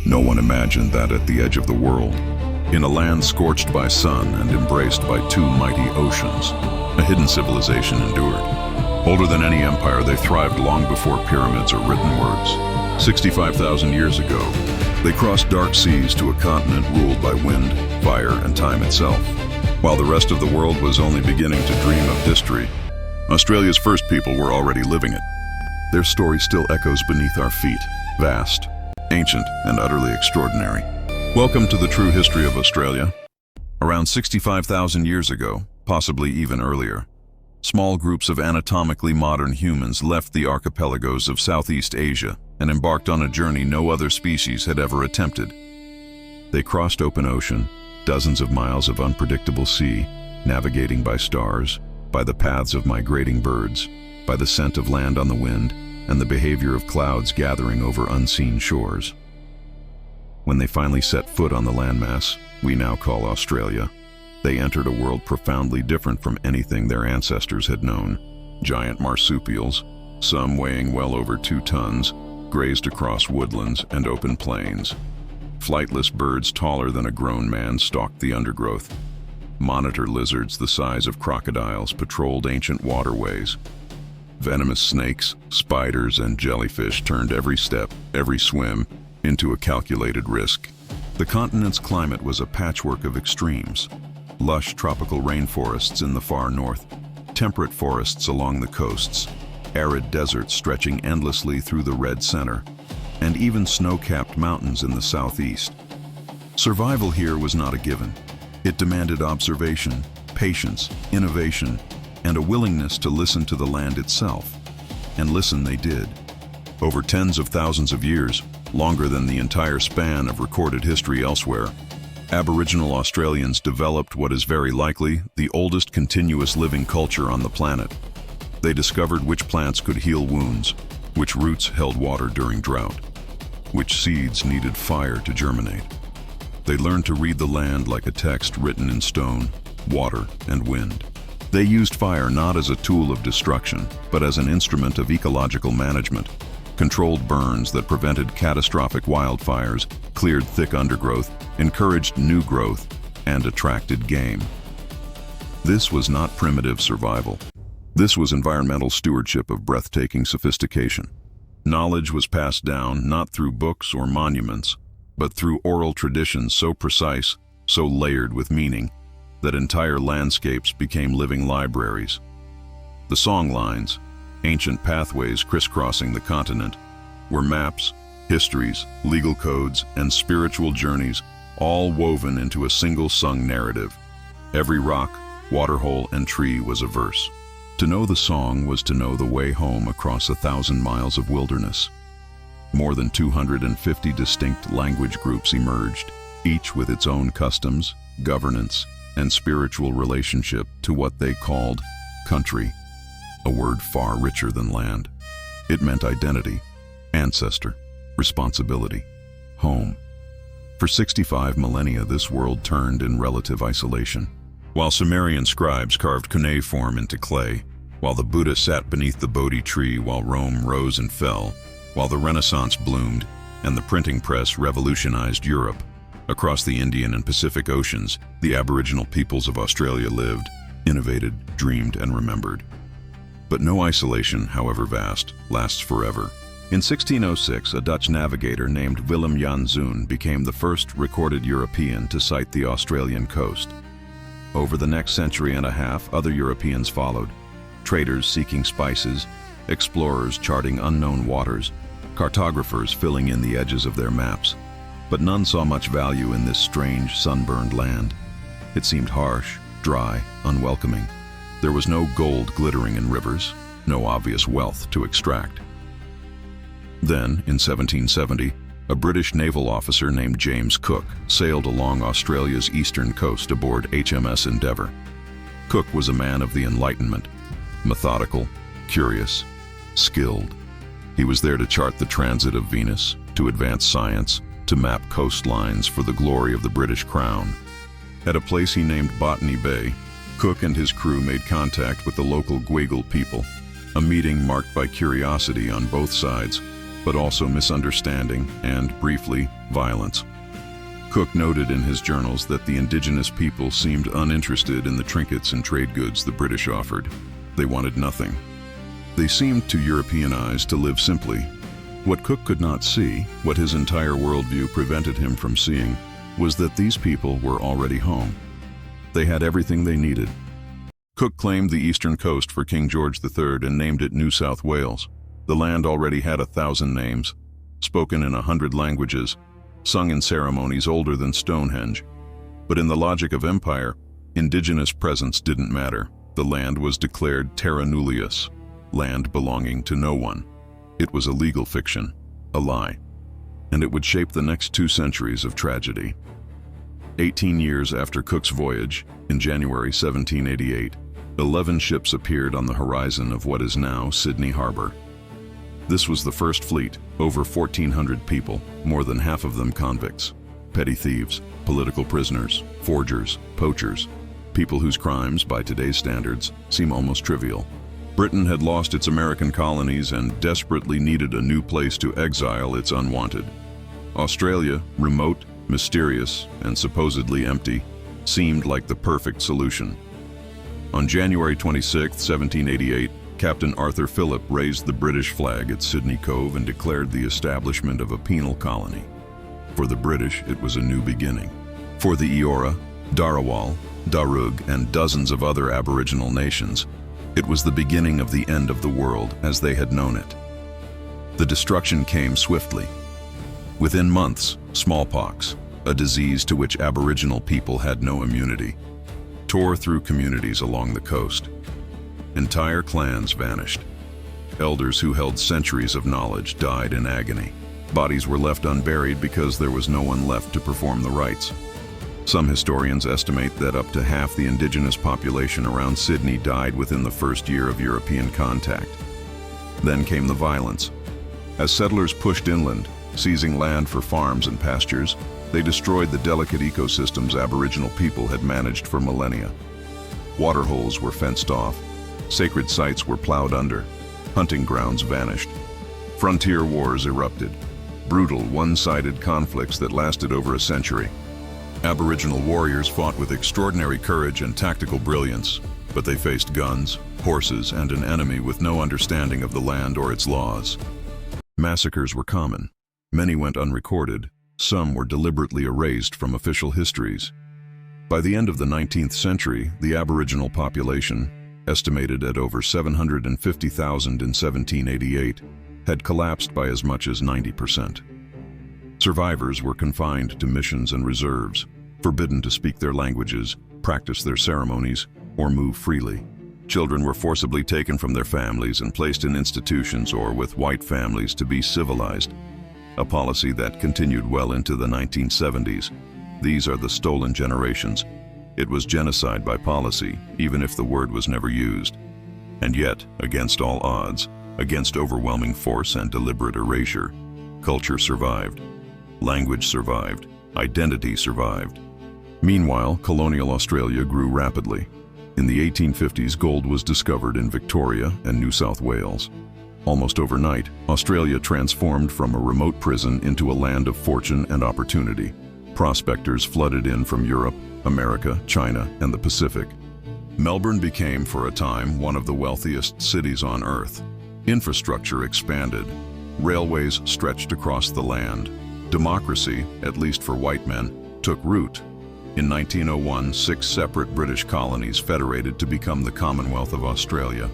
No one imagined that at the edge of the world, in a land scorched by sun and embraced by two mighty oceans, a hidden civilization endured. Older than any empire, they thrived long before pyramids or written words. 65,000 years ago, they crossed dark seas to a continent ruled by wind, fire, and time itself. While the rest of the world was only beginning to dream of history, Australia's first people were already living it. Their story still echoes beneath our feet, vast, ancient, and utterly extraordinary. Welcome to the true history of Australia. Around 65,000 years ago, possibly even earlier, small groups of anatomically modern humans left the archipelagos of Southeast Asia and embarked on a journey no other species had ever attempted. They crossed open ocean, dozens of miles of unpredictable sea, navigating by stars, by the paths of migrating birds, by the scent of land on the wind, and the behavior of clouds gathering over unseen shores. When they finally set foot on the landmass we now call Australia, they entered a world profoundly different from anything their ancestors had known. Giant marsupials, some weighing well over 2 tons, grazed across woodlands and open plains. Flightless birds taller than a grown man stalked the undergrowth. Monitor lizards the size of crocodiles patrolled ancient waterways. Venomous snakes, spiders, and jellyfish turned every step, every swim, into a calculated risk. The continent's climate was a patchwork of extremes. Lush tropical rainforests in the far north, temperate forests along the coasts, arid deserts stretching endlessly through the red center, and even snow-capped mountains in the southeast. Survival here was not a given. It demanded observation, patience, innovation, and a willingness to listen to the land itself. And listen they did. Over tens of thousands of years, longer than the entire span of recorded history elsewhere, Aboriginal Australians developed what is very likely the oldest continuous living culture on the planet. They discovered which plants could heal wounds, which roots held water during drought, which seeds needed fire to germinate. They learned to read the land like a text written in stone, water, and wind. They used fire not as a tool of destruction, but as an instrument of ecological management, controlled burns that prevented catastrophic wildfires, cleared thick undergrowth, encouraged new growth, and attracted game. This was not primitive survival. This was environmental stewardship of breathtaking sophistication. Knowledge was passed down not through books or monuments, but through oral traditions so precise, so layered with meaning, that entire landscapes became living libraries. The songlines, ancient pathways crisscrossing the continent, were maps, histories, legal codes, and spiritual journeys, all woven into a single sung narrative. Every rock, waterhole, and tree was a verse. To know the song was to know the way home across 1,000 miles of wilderness. More than 250 distinct language groups emerged, each with its own customs, governance, and spiritual relationship to what they called country, a word far richer than land. It meant identity, ancestor, responsibility, home. For 65 millennia, this world turned in relative isolation. While Sumerian scribes carved cuneiform into clay, while the Buddha sat beneath the Bodhi tree, while Rome rose and fell, while the Renaissance bloomed and the printing press revolutionized Europe, across the Indian and Pacific Oceans, the Aboriginal peoples of Australia lived, innovated, dreamed, and remembered. But no isolation, however vast, lasts forever. In 1606, a Dutch navigator named Willem Jan Zoon became the first recorded European to sight the Australian coast. Over the next century and a half, other Europeans followed, traders seeking spices, explorers charting unknown waters, cartographers filling in the edges of their maps. But none saw much value in this strange, sunburned land. It seemed harsh, dry, unwelcoming. There was no gold glittering in rivers, no obvious wealth to extract. Then, in 1770, a British naval officer named James Cook sailed along Australia's eastern coast aboard HMS Endeavour. Cook was a man of the Enlightenment, methodical, curious, skilled. He was there to chart the transit of Venus, to advance science, to map coastlines for the glory of the British Crown. At a place he named Botany Bay, Cook and his crew made contact with the local Gweagal people, a meeting marked by curiosity on both sides. but also misunderstanding and, briefly, violence. Cook noted in his journals that the indigenous people seemed uninterested in the trinkets and trade goods the British offered. They wanted nothing. They seemed to European eyes to live simply. What Cook could not see, what his entire worldview prevented him from seeing, was that these people were already home. They had everything they needed. Cook claimed the eastern coast for King George III and named it New South Wales. The land already had 1,000 names, spoken in 100 languages, sung in ceremonies older than Stonehenge. But in the logic of empire, indigenous presence didn't matter. The land was declared terra nullius, land belonging to no one. It was a legal fiction, a lie, and it would shape the next 2 centuries of tragedy. 18 years after Cook's voyage, in January 1788, 11 ships appeared on the horizon of what is now Sydney Harbor. This was the first fleet, over 1,400 people, more than half of them convicts, petty thieves, political prisoners, forgers, poachers, people whose crimes, by today's standards, seem almost trivial. Britain had lost its American colonies and desperately needed a new place to exile its unwanted. Australia, remote, mysterious, and supposedly empty, seemed like the perfect solution. On January 26, 1788, Captain Arthur Phillip raised the British flag at Sydney Cove and declared the establishment of a penal colony. For the British, it was a new beginning. For the Eora, Darawal, Darug, and dozens of other Aboriginal nations, it was the beginning of the end of the world as they had known it. The destruction came swiftly. Within months, smallpox, a disease to which Aboriginal people had no immunity, tore through communities along the coast. Entire clans vanished. Elders who held centuries of knowledge died in agony. Bodies were left unburied because there was no one left to perform the rites. Some historians estimate that up to half the indigenous population around Sydney died within the first year of European contact. Then came the violence. As settlers pushed inland, seizing land for farms and pastures, they destroyed the delicate ecosystems Aboriginal people had managed for millennia. Waterholes were fenced off, sacred sites were plowed under, hunting grounds vanished. Frontier wars erupted, brutal, one-sided conflicts that lasted over a century. Aboriginal warriors fought with extraordinary courage and tactical brilliance, but they faced guns, horses, and an enemy with no understanding of the land or its laws. Massacres were common. Many went unrecorded. Some were deliberately erased from official histories. By the end of the 19th century, the Aboriginal population, estimated at over 750,000 in 1788, had collapsed by as much as 90%. Survivors were confined to missions and reserves, forbidden to speak their languages, practice their ceremonies, or move freely. Children were forcibly taken from their families and placed in institutions or with white families to be civilized, a policy that continued well into the 1970s. These are the stolen generations. It was genocide by policy, even if the word was never used. And yet, against all odds, against overwhelming force and deliberate erasure, culture survived. Language survived. Identity survived. Meanwhile, colonial Australia grew rapidly. In the 1850s, gold was discovered in Victoria and New South Wales. Almost overnight, Australia transformed from a remote prison into a land of fortune and opportunity. Prospectors flooded in from Europe, America, China, and the Pacific. Melbourne became, for a time, one of the wealthiest cities on Earth. Infrastructure expanded. Railways stretched across the land. Democracy, at least for white men, took root. In 1901, 6 separate British colonies federated to become the Commonwealth of Australia,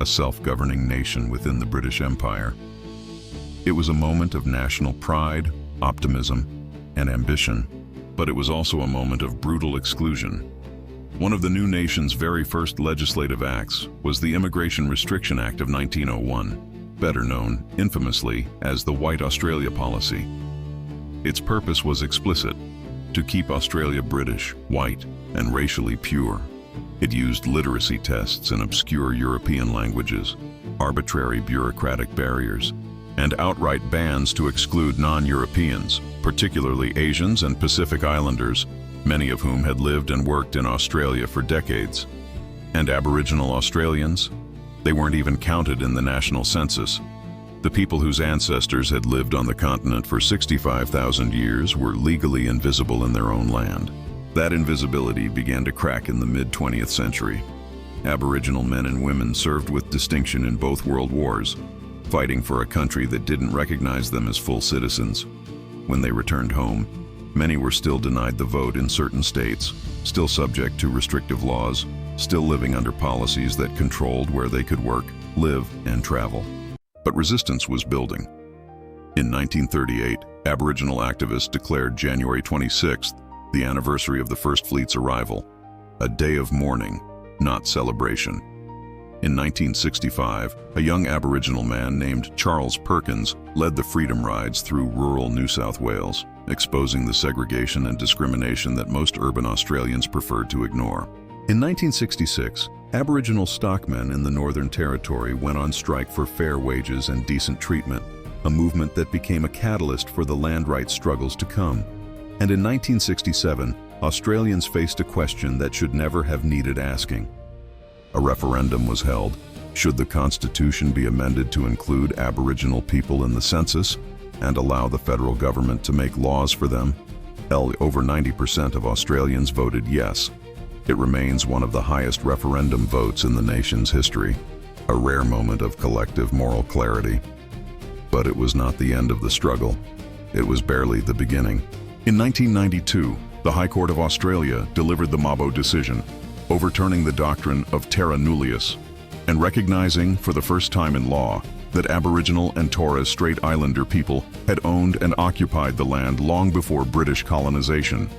a self-governing nation within the British Empire. It was a moment of national pride, optimism, and ambition, but it was also a moment of brutal exclusion. One of the new nation's very first legislative acts was the Immigration Restriction Act of 1901, better known, infamously, as the White Australia Policy. Its purpose was explicit: to keep Australia British, white, and racially pure. It used literacy tests in obscure European languages, arbitrary bureaucratic barriers, and outright bans to exclude non-Europeans, particularly Asians and Pacific Islanders, many of whom had lived and worked in Australia for decades. And Aboriginal Australians? They weren't even counted in the national census. The people whose ancestors had lived on the continent for 65,000 years were legally invisible in their own land. That invisibility began to crack in the mid-20th century. Aboriginal men and women served with distinction in both world wars, fighting for a country that didn't recognize them as full citizens. When they returned home, many were still denied the vote in certain states, still subject to restrictive laws, still living under policies that controlled where they could work, live, and travel. But resistance was building. In 1938, Aboriginal activists declared January 26th, the anniversary of the First Fleet's arrival, a day of mourning, not celebration. In 1965, a young Aboriginal man named Charles Perkins led the freedom rides through rural New South Wales, exposing the segregation and discrimination that most urban Australians preferred to ignore. In 1966, Aboriginal stockmen in the Northern Territory went on strike for fair wages and decent treatment, a movement that became a catalyst for the land rights struggles to come. And in 1967, Australians faced a question that should never have needed asking. A referendum was held. Should the Constitution be amended to include Aboriginal people in the census and allow the federal government to make laws for them? Over 90% of Australians voted yes. It remains one of the highest referendum votes in the nation's history, a rare moment of collective moral clarity. But it was not the end of the struggle. It was barely the beginning. In 1992, the High Court of Australia delivered the Mabo decision, overturning the doctrine of terra nullius and recognizing for the first time in law that Aboriginal and Torres Strait Islander people had owned and occupied the land long before British colonization.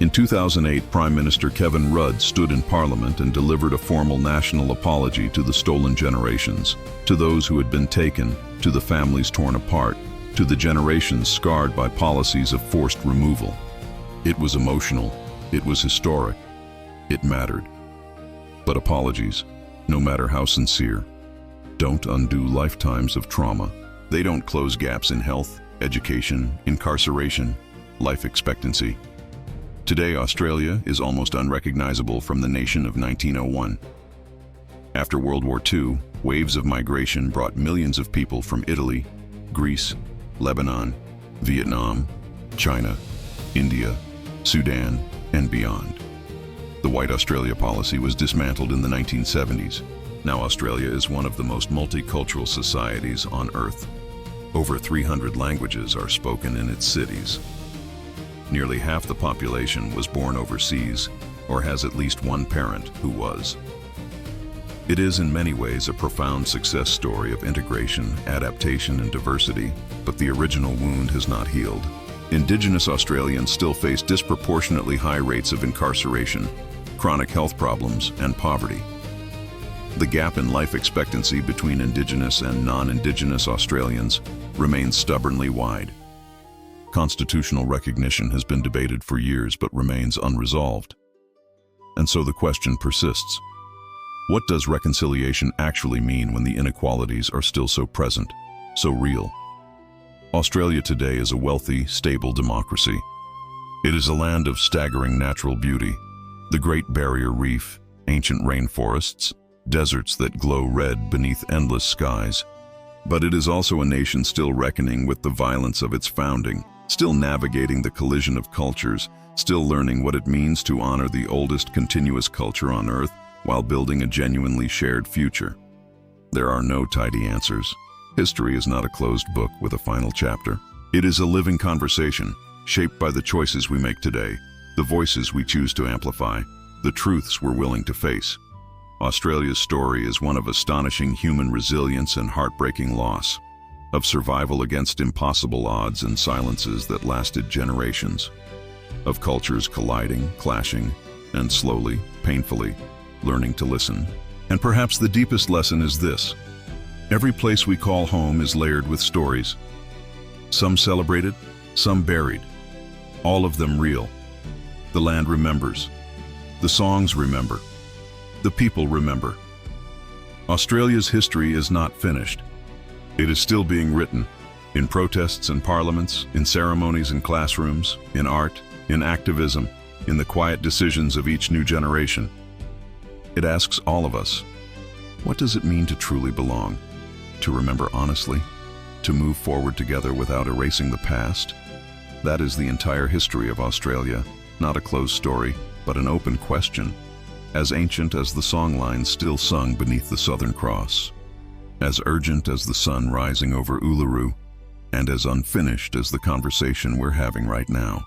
In 2008, Prime Minister Kevin Rudd stood in Parliament and delivered a formal national apology to the stolen generations, to those who had been taken, to the families torn apart, to the generations scarred by policies of forced removal. It was emotional, it was historic, it mattered. But apologies, no matter how sincere, don't undo lifetimes of trauma. They don't close gaps in health, education, incarceration, life expectancy. Today, Australia is almost unrecognizable from the nation of 1901. After World War II, waves of migration brought millions of people from Italy, Greece, Lebanon, Vietnam, China, India, Sudan, and beyond. The White Australia policy was dismantled in the 1970s. Now Australia is one of the most multicultural societies on Earth. Over 300 languages are spoken in its cities. Nearly half the population was born overseas or has at least one parent who was. It is in many ways a profound success story of integration, adaptation, and diversity, but the original wound has not healed. Indigenous Australians still face disproportionately high rates of incarceration, chronic health problems, and poverty. The gap in life expectancy between Indigenous and non-Indigenous Australians remains stubbornly wide. Constitutional recognition has been debated for years but remains unresolved. And so the question persists. What does reconciliation actually mean when the inequalities are still so present, so real? Australia today is a wealthy, stable democracy. It is a land of staggering natural beauty, the Great Barrier Reef, ancient rainforests, deserts that glow red beneath endless skies. But it is also a nation still reckoning with the violence of its founding, still navigating the collision of cultures, still learning what it means to honor the oldest continuous culture on Earth while building a genuinely shared future. There are no tidy answers. History is not a closed book with a final chapter. It is a living conversation, shaped by the choices we make today, the voices we choose to amplify, the truths we're willing to face. Australia's story is one of astonishing human resilience and heartbreaking loss, of survival against impossible odds and silences that lasted generations, of cultures colliding, clashing, and slowly, painfully, learning to listen. And perhaps the deepest lesson is this: every place we call home is layered with stories. Some celebrated, some buried, all of them real. The land remembers. The songs remember. The people remember. Australia's history is not finished. It is still being written, in protests and parliaments, in ceremonies and classrooms, in art, in activism, in the quiet decisions of each new generation. It asks all of us, what does it mean to truly belong? To remember honestly, to move forward together without erasing the past? That is the entire history of Australia, not a closed story, but an open question, as ancient as the songlines still sung beneath the Southern Cross, as urgent as the sun rising over Uluru, and as unfinished as the conversation we're having right now.